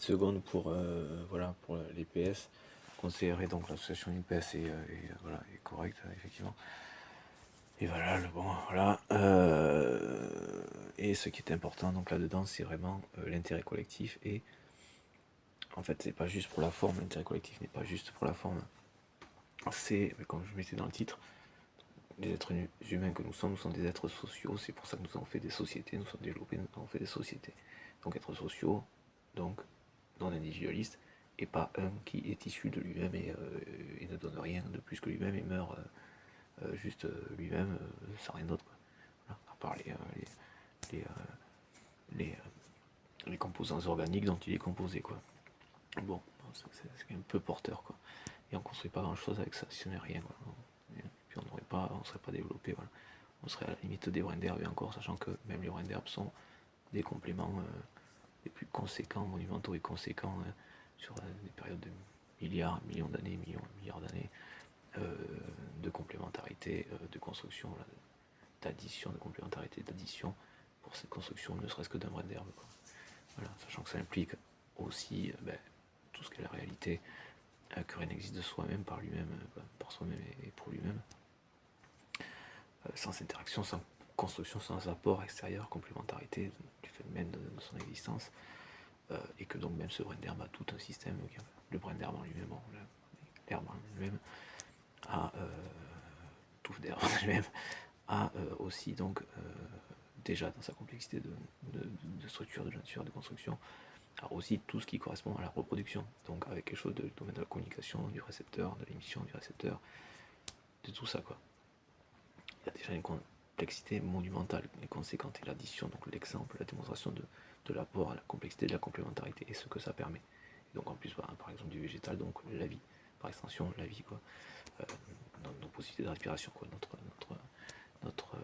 seconde pour, voilà, pour les PS. Conseillerais donc l'association UPS et voilà, est correcte, effectivement. Et voilà, bon, voilà. Et ce qui est important donc là-dedans, c'est vraiment l'intérêt collectif. Et en fait, c'est pas juste pour la forme, l'intérêt collectif n'est pas juste pour la forme. C'est, comme je mettais dans le titre, les êtres humains que nous sommes des êtres sociaux. C'est pour ça que nous avons fait des sociétés, nous sommes développés, nous avons fait des sociétés. Donc être sociaux, donc non individualiste, et pas un qui est issu de lui-même et ne donne rien de plus que lui-même et meurt juste lui-même sans rien d'autre. Voilà. À part les, les, les composants organiques dont il est composé, quoi. Bon, c'est quand même peu porteur, quoi. Et on construit pas grand-chose avec ça, si on n'est rien, quoi. Et puis on serait pas développé, voilà. On serait à la limite des brins d'herbe, et encore, sachant que même les brins d'herbe sont des compléments les plus conséquents, monumentaux et conséquents sur des périodes de millions d'années, milliards d'années, de complémentarité, de construction, d'addition, de complémentarité, d'addition pour cette construction, ne serait-ce que d'un brin d'herbe. Voilà, sachant que ça implique aussi tout ce qu'est la réalité, que rien n'existe de soi-même, par lui-même, par soi-même et pour lui-même, sans interaction, sans construction, sans apport extérieur, complémentarité du fait même de son existence, et que donc même ce brin d'herbe a tout un système, le brin d'herbe en lui-même, l'herbe en lui-même, a touffe d'herbe en lui-même, a aussi donc déjà dans sa complexité de structure, de nature, de construction, a aussi tout ce qui correspond à la reproduction, donc avec quelque chose de domaine de la communication, du récepteur, de l'émission du récepteur, de tout ça, quoi. Il y a déjà une complexité monumentale et conséquente, et l'addition, donc l'exemple, la démonstration de l'apport à la complexité de la complémentarité et ce que ça permet. Et donc en plus, par exemple du végétal, donc la vie, par extension la vie, quoi. Nos possibilités de respiration, quoi, notre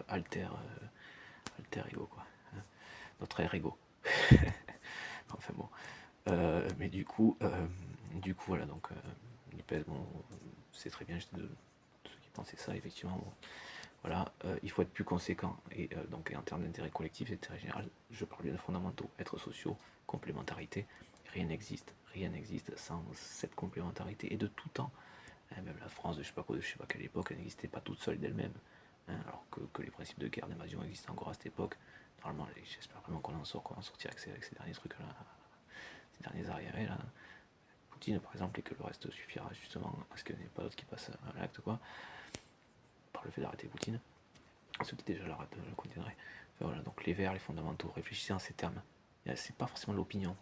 alter ego, quoi, hein, notre air ego. Enfin bon, mais du coup voilà, donc l'IPS, bon, c'est très bien, j'étais de ceux qui pensaient ça, effectivement, bon, voilà, il faut être plus conséquent, et donc en termes d'intérêt collectif, d'intérêt général, je parle bien de fondamentaux, être sociaux, complémentarité, rien n'existe sans cette complémentarité, et de tout temps, hein, même la France de je sais pas quelle époque, elle n'existait pas toute seule d'elle-même, hein, alors que les principes de guerre, d'invasion existaient encore à cette époque. Normalement, j'espère vraiment qu'on en sortira avec ces derniers trucs là, ces derniers arriérés là, Poutine par exemple, et que le reste suffira justement à ce qu'il n'y ait pas d'autre qui passe à l'acte, quoi, par le fait d'arrêter Poutine, ceux qui déjà le contiendraient. Enfin, voilà, donc les verts, les fondamentaux, réfléchissez en ces termes. C'est pas forcément l'opinion,